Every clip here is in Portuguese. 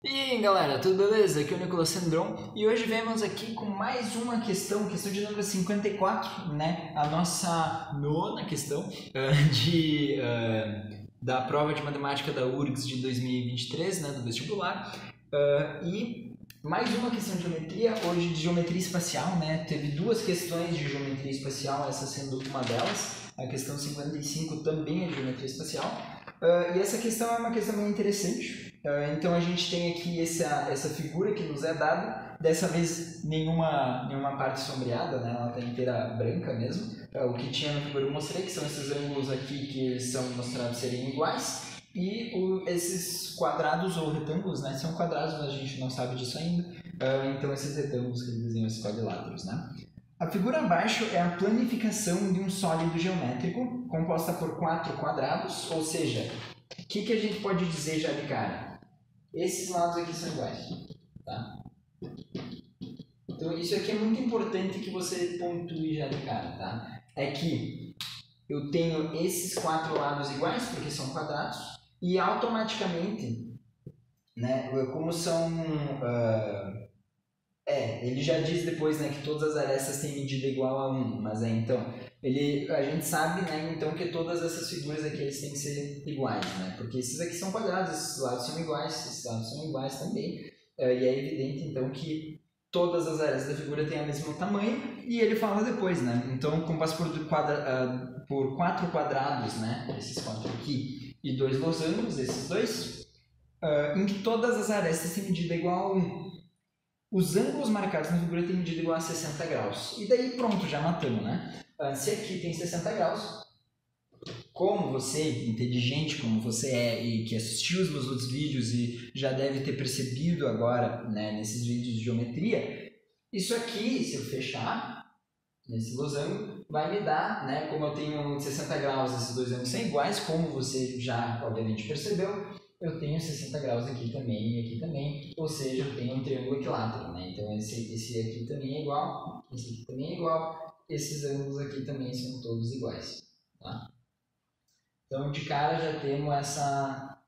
E aí galera, tudo beleza? Aqui é o Nicolas Sandron e hoje vemos aqui com mais uma questão de número 54, né? A nossa nona questão da prova de matemática da URGS de 2023, né? Do vestibular. E mais uma questão de geometria, hoje de geometria espacial, né? Teve duas questões de geometria espacial, essa sendo uma delas. A questão 55 também é de geometria espacial. E essa questão é uma questão bem interessante. Então a gente tem aqui essa figura que nos é dada, dessa vez nenhuma parte sombreada, né? Ela está inteira branca mesmo. O que tinha na figura eu mostrei, que são esses ângulos aqui que são mostrados serem iguais, e esses quadrados ou retângulos, né? São quadrados, mas a gente não sabe disso ainda. Então esses retângulos que desenham esses quadriláteros, né? A figura abaixo é a planificação de um sólido geométrico composta por 4 quadrados, ou seja, o que a gente pode dizer já de cara? Esses lados aqui são iguais, tá? Então isso aqui é muito importante que você pontue já de cara, tá? É que eu tenho esses 4 lados iguais, porque são quadrados, e automaticamente, né, como são... ele já diz depois, né, que todas as arestas têm medida igual a 1, mas então, a gente sabe, né, então que todas essas figuras aqui eles têm que ser iguais, né, porque esses aqui são quadrados, esses lados são iguais, esses lados são iguais também, e é evidente então que todas as arestas da figura têm o mesmo tamanho, e ele fala depois, né, então composto por 4 quadrados, né, esses 4 aqui, e 2 losangos, esses dois, em que todas as arestas têm medida igual a 1. Os ângulos marcados na figura têm medida igual a 60 graus. E daí pronto, já matamos, né? Se aqui tem 60 graus, como você, inteligente como você é e que assistiu os meus outros vídeos e já deve ter percebido agora, né, nesses vídeos de geometria, isso aqui, se eu fechar nesse losango, vai me dar, né, como eu tenho 60 graus, esses dois ângulos são iguais, como você já obviamente percebeu, eu tenho 60 graus aqui também e aqui também, ou seja, eu tenho um triângulo equilátero, né? Então esse aqui também é igual, esse aqui também é igual, esses ângulos aqui também são todos iguais, tá? Então de cara já temos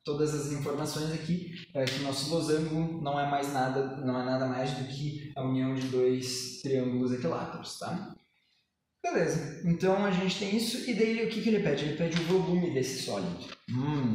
todas as informações aqui, que o nosso losango não é nada mais do que a união de dois triângulos equiláteros, tá? Beleza, então a gente tem isso, e daí o que ele pede? Ele pede o volume desse sólido.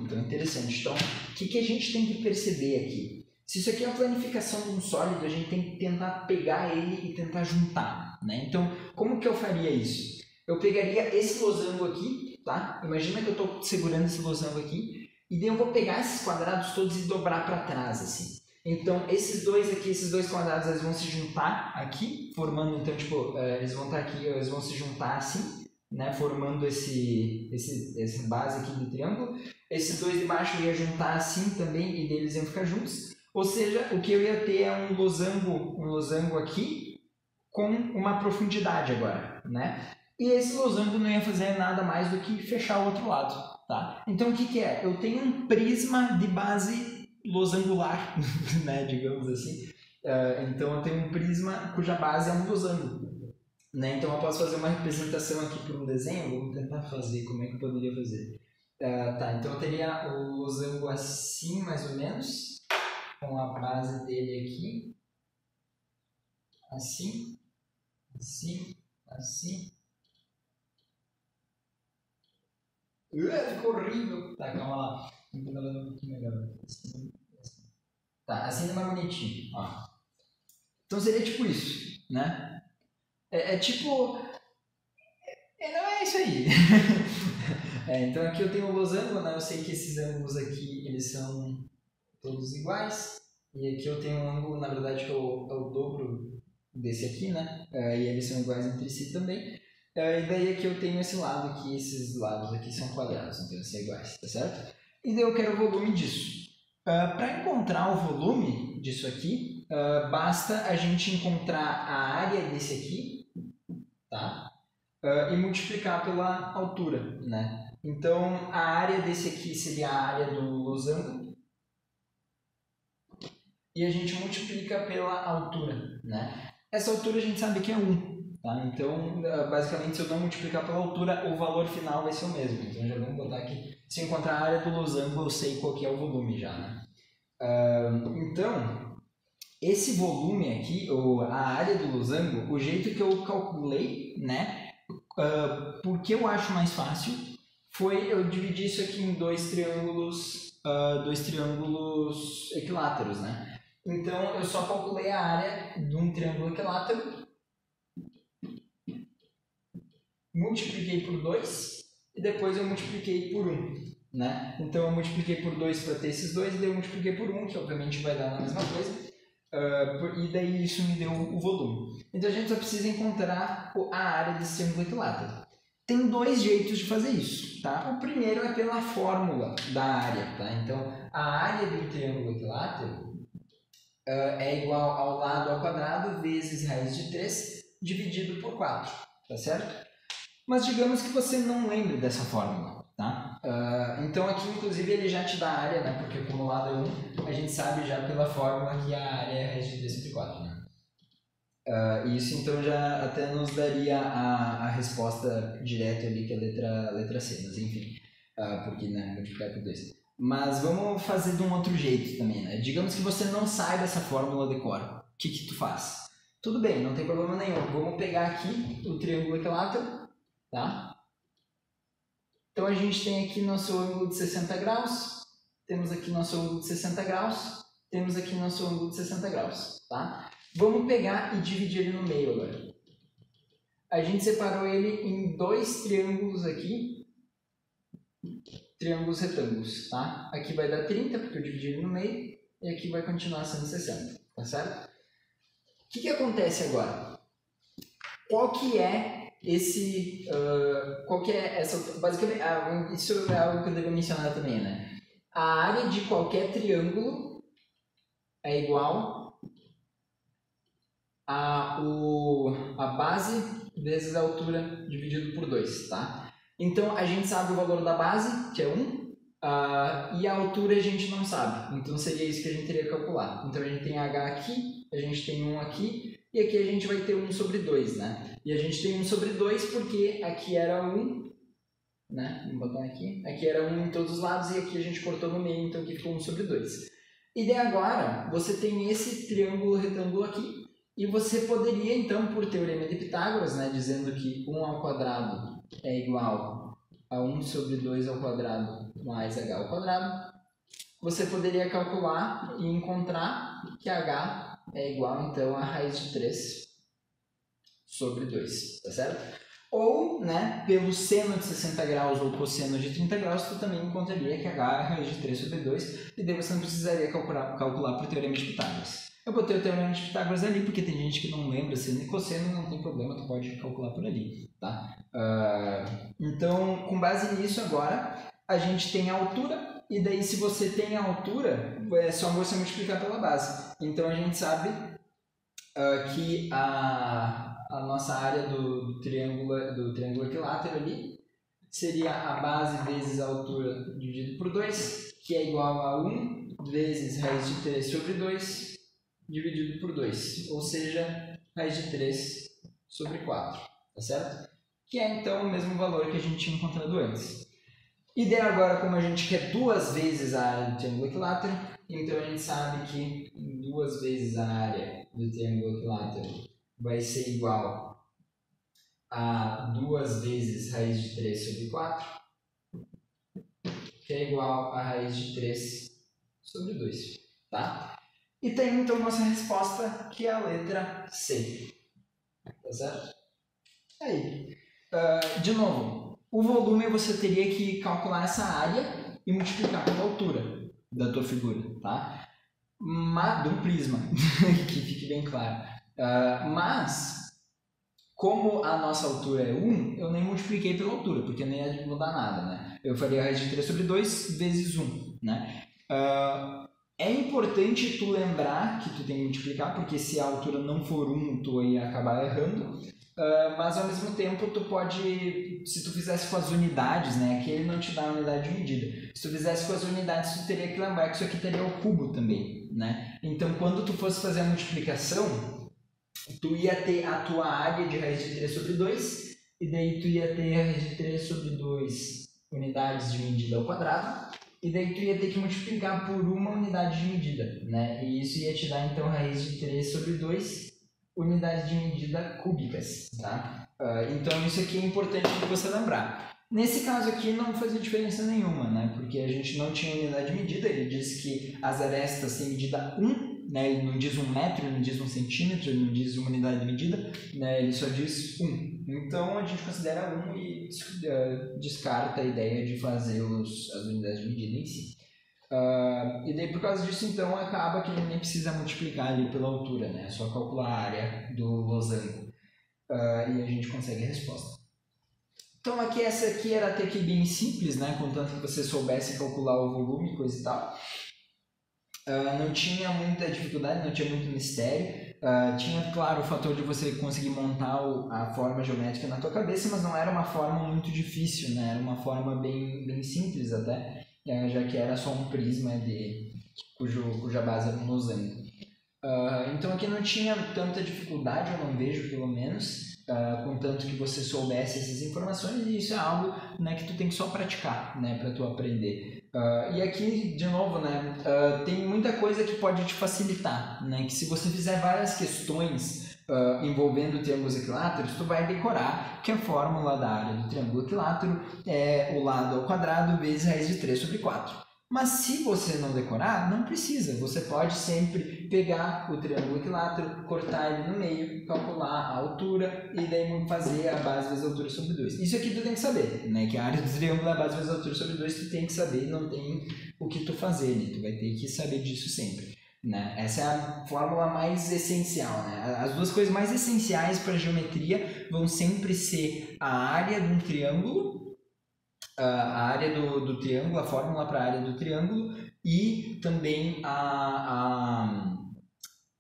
Então interessante. Então, o que a gente tem que perceber aqui? Se isso aqui é a planificação de um sólido, a gente tem que tentar pegar ele e tentar juntar, né? Então, como que eu faria isso? Eu pegaria esse losango aqui, tá? Imagina que eu estou segurando esse losango aqui, e daí eu vou pegar esses quadrados todos e dobrar para trás, assim. Então, esses dois quadrados, eles vão se juntar aqui, formando, então, tipo, eles vão estar aqui, eles vão se juntar assim, né, formando essa base aqui do triângulo. Esses dois de baixo ia juntar assim também, e deles iam ficar juntos. Ou seja, o que eu ia ter é um losango aqui, com uma profundidade agora, né? E esse losango não ia fazer nada mais do que fechar o outro lado, tá? Então, o que é? Eu tenho um prisma de base losangular, né, digamos assim. Então eu tenho um prisma cuja base é um losango, né? Então eu posso fazer uma representação aqui por um desenho. Vou tentar fazer, como é que eu poderia fazer? Tá, então eu teria o losango assim, mais ou menos, com a base dele aqui, assim, assim, assim. Ficou horrível. Tá, calma lá. Vou tentar fazer um pouquinho melhor. Tá, assim é mais bonitinho, ó. Então seria tipo isso, né? Tipo... não é isso aí. Então aqui eu tenho o losango, né? Eu sei que esses ângulos aqui, eles são todos iguais. E aqui eu tenho um ângulo, na verdade, que é o dobro desse aqui, né? E eles são iguais entre si também. E daí aqui eu tenho esse lado aqui, esses lados aqui são quadrados, então eles são iguais, tá certo? E daí eu quero o volume disso. Para encontrar o volume disso aqui, basta a gente encontrar a área desse aqui, tá? E multiplicar pela altura, né? Então, a área desse aqui seria a área do losango, e a gente multiplica pela altura, né? Essa altura a gente sabe que é 1. Tá? Então, basicamente, se eu não multiplicar pela altura, o valor final vai ser o mesmo. Então, já vamos botar aqui. Se eu encontrar a área do losango, eu sei qual que é o volume já, né? Então, esse volume aqui, ou a área do losango, o jeito que eu calculei, né, porque eu acho mais fácil, foi eu dividir isso aqui em dois triângulos equiláteros, né? Então, eu só calculei a área de um triângulo equilátero, multipliquei por 2 e depois eu multipliquei por 1. Né? Então, eu multipliquei por 2 para ter esses dois, e daí eu multipliquei por 1, que obviamente vai dar a mesma coisa. E daí isso me deu o volume. Então a gente só precisa encontrar a área desse triângulo equilátero. Tem dois jeitos de fazer isso, tá? O primeiro é pela fórmula da área, tá? Então a área do triângulo equilátero é igual ao lado ao quadrado vezes raiz de 3 dividido por 4, tá certo? Mas digamos que você não lembre dessa fórmula, tá? Então aqui inclusive ele já te dá a área, né? Porque como o lado é 1, a gente sabe já pela fórmula que a área é raiz de 3 sobre 4, né? Isso então já até nos daria a resposta direta ali, que é a letra C, mas enfim, porque né, multiplicar por 2. Mas vamos fazer de um outro jeito também, né? Digamos que você não saiba essa fórmula de cor, o que tu faz? Tudo bem, não tem problema nenhum, vamos pegar aqui o triângulo equilátero, tá? Então a gente tem aqui nosso ângulo de 60 graus, temos aqui nosso ângulo de 60 graus, temos aqui nosso ângulo de 60 graus, tá? Vamos pegar e dividir ele no meio agora. A gente separou ele em dois triângulos aqui, triângulos retângulos, tá? Aqui vai dar 30, porque eu dividi ele no meio, e aqui vai continuar sendo 60, tá certo? O que acontece agora? Qual que é esse... qual que é essa... Basicamente, isso é algo que eu devo mencionar também, né? A área de qualquer triângulo é igual a base vezes a altura dividido por 2, tá? Então, a gente sabe o valor da base, que é 1, e a altura a gente não sabe. Então, seria isso que a gente teria que calcular. Então, a gente tem h aqui, a gente tem 1 aqui, e aqui a gente vai ter 1 sobre 2, né? E a gente tem 1 sobre 2 porque aqui era 1, né? Vamos botar aqui. Aqui era 1 em todos os lados e aqui a gente cortou no meio, então aqui ficou 1 sobre 2. E daí agora, você tem esse triângulo retângulo aqui, e você poderia, então, por teorema de Pitágoras, né, dizendo que 1 ao quadrado é igual a 1 sobre 2 ao quadrado mais h ao quadrado, você poderia calcular e encontrar que h é igual, então, a raiz de 3 sobre 2, tá certo? Ou, né, pelo seno de 60 graus ou cosseno de 30 graus, tu também encontraria que h é a raiz de 3 sobre 2, e daí você não precisaria calcular por teorema de Pitágoras. Eu botei o teorema de Pitágoras ali, porque tem gente que não lembra seno e cosseno, não tem problema, tu pode calcular por ali, tá? Então, com base nisso agora, a gente tem a altura, e daí se você tem a altura, é só você multiplicar pela base. Então, a gente sabe que a nossa área do triângulo equilátero ali seria a base vezes a altura dividido por 2, que é igual a 1 vezes raiz de 3 sobre 2, dividido por 2, ou seja, raiz de 3 sobre 4, tá certo? Que é então o mesmo valor que a gente tinha encontrado antes. E daí agora, como a gente quer duas vezes a área do triângulo equilátero, então a gente sabe que duas vezes a área do triângulo equilátero vai ser igual a 2 vezes raiz de 3 sobre 4, que é igual a raiz de 3 sobre 2, tá? E tem então nossa resposta, que é a letra C. Tá certo? Aí. De novo, o volume você teria que calcular essa área e multiplicar pela altura da tua figura, tá? De um prisma, que fique bem claro. Mas, como a nossa altura é 1, eu nem multipliquei pela altura, porque nem ia mudar nada, né? Eu faria a raiz de 3 sobre 2 vezes 1, né? É importante tu lembrar que tu tem que multiplicar, porque se a altura não for 1, tu ia acabar errando. Mas ao mesmo tempo tu pode, se tu fizesse com as unidades, né? Aqui ele não te dá a unidade de medida. Se tu fizesse com as unidades, tu teria que lembrar que isso aqui teria o cubo também, né? Então quando tu fosse fazer a multiplicação, tu ia ter a tua área de raiz de 3 sobre 2, e daí tu ia ter a raiz de 3 sobre 2 unidades de medida ao quadrado, e daí tu ia ter que multiplicar por uma unidade de medida, né? E isso ia te dar então raiz de 3 sobre 2 unidades de medida cúbicas, tá? Então isso aqui é importante de você lembrar. Nesse caso aqui não fazia diferença nenhuma, né? Porque a gente não tinha unidade de medida, ele diz que as arestas têm medida 1, né? Ele não diz 1 metro, ele não diz 1 centímetro, ele não diz uma unidade de medida, né? Ele só diz 1. Então a gente considera 1 e descarta a ideia de fazer as unidades de medida em si. E daí por causa disso então acaba que ele nem precisa multiplicar ali pela altura, né? É só calcular a área do losango e a gente consegue a resposta. Então aqui essa aqui era até que bem simples, né? Contanto que você soubesse calcular o volume, coisa e tal. Não tinha muita dificuldade, não tinha muito mistério. Tinha, claro, o fator de você conseguir montar a forma geométrica na tua cabeça, mas não era uma forma muito difícil, né? Era uma forma bem simples até, já que era só um prisma cuja base era um losango. Então aqui não tinha tanta dificuldade, eu não vejo pelo menos, contanto que você soubesse essas informações, e isso é algo, né, que tu tem que só praticar, né, para tu aprender. E aqui, de novo, né, tem muita coisa que pode te facilitar, né, que se você fizer várias questões envolvendo triângulos equiláteros, tu vai decorar que a fórmula da área do triângulo equilátero é o lado ao quadrado vezes raiz de 3 sobre 4. Mas se você não decorar, não precisa. Você pode sempre pegar o triângulo equilátero, cortar ele no meio, calcular a altura e daí fazer a base vezes a altura sobre 2. Isso aqui tu tem que saber, né? Que a área do triângulo é a base vezes a altura sobre 2, tu tem que saber, não tem o que tu fazer, né? Tu vai ter que saber disso sempre, né? Essa é a fórmula mais essencial, né? As duas coisas mais essenciais para a geometria vão sempre ser a área de um triângulo, a área do triângulo, a fórmula para a área do triângulo e também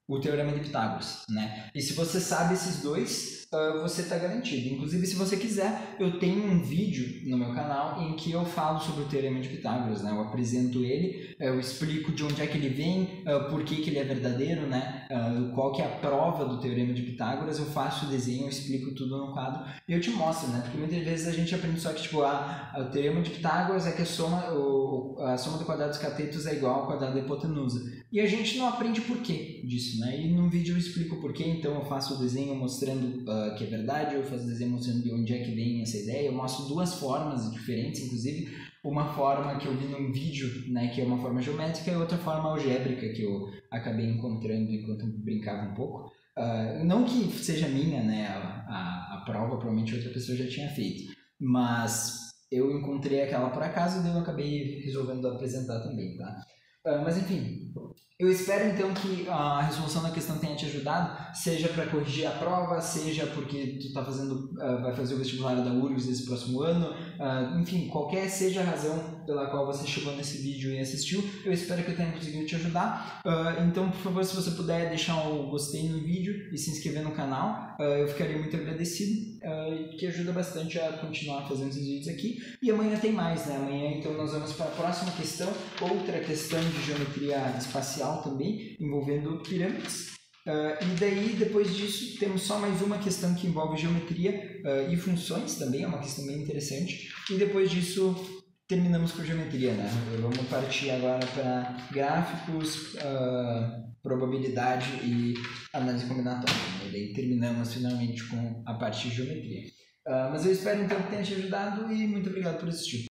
o teorema de Pitágoras, né? E se você sabe esses dois, você está garantido. Inclusive, se você quiser, eu tenho um vídeo no meu canal em que eu falo sobre o teorema de Pitágoras, né? Eu apresento ele, eu explico de onde é que ele vem, por que ele é verdadeiro, né? Qual que é a prova do teorema de Pitágoras, eu faço o desenho, eu explico tudo no quadro e eu te mostro, né? Porque muitas vezes a gente aprende só que, tipo, o teorema de Pitágoras é que a soma do quadrado dos catetos é igual ao quadrado da hipotenusa. E a gente não aprende o porquê disso, né? E no vídeo eu explico o porquê, então eu faço o desenho mostrando que é verdade, eu faço o desenho mostrando de onde é que vem essa ideia, eu mostro duas formas diferentes, inclusive uma forma que eu vi num vídeo, né, que é uma forma geométrica, e outra forma algébrica que eu acabei encontrando enquanto eu brincava um pouco. Não que seja minha, né, a prova, provavelmente outra pessoa já tinha feito, mas eu encontrei aquela por acaso e eu acabei resolvendo apresentar também, tá? Mas enfim, eu espero então que a resolução da questão tenha te ajudado, seja para corrigir a prova, seja porque tu vai fazer o vestibular da URGS esse próximo ano, enfim, qualquer seja a razão pela qual você chegou nesse vídeo e assistiu, eu espero que eu tenha conseguido te ajudar. Então, por favor, se você puder deixar o gostei no vídeo e se inscrever no canal, eu ficaria muito agradecido, que ajuda bastante a continuar fazendo esses vídeos aqui. E amanhã tem mais, né? Amanhã então nós vamos para a próxima questão, outra questão de geometria espacial também, envolvendo pirâmides. E daí, depois disso, temos só mais uma questão que envolve geometria e funções também, é uma questão bem interessante. E depois disso, terminamos com geometria, né? Vamos partir agora para gráficos, probabilidade e análise combinatória. Né? E daí terminamos finalmente com a parte de geometria. Mas eu espero então que tenha te ajudado e muito obrigado por assistir.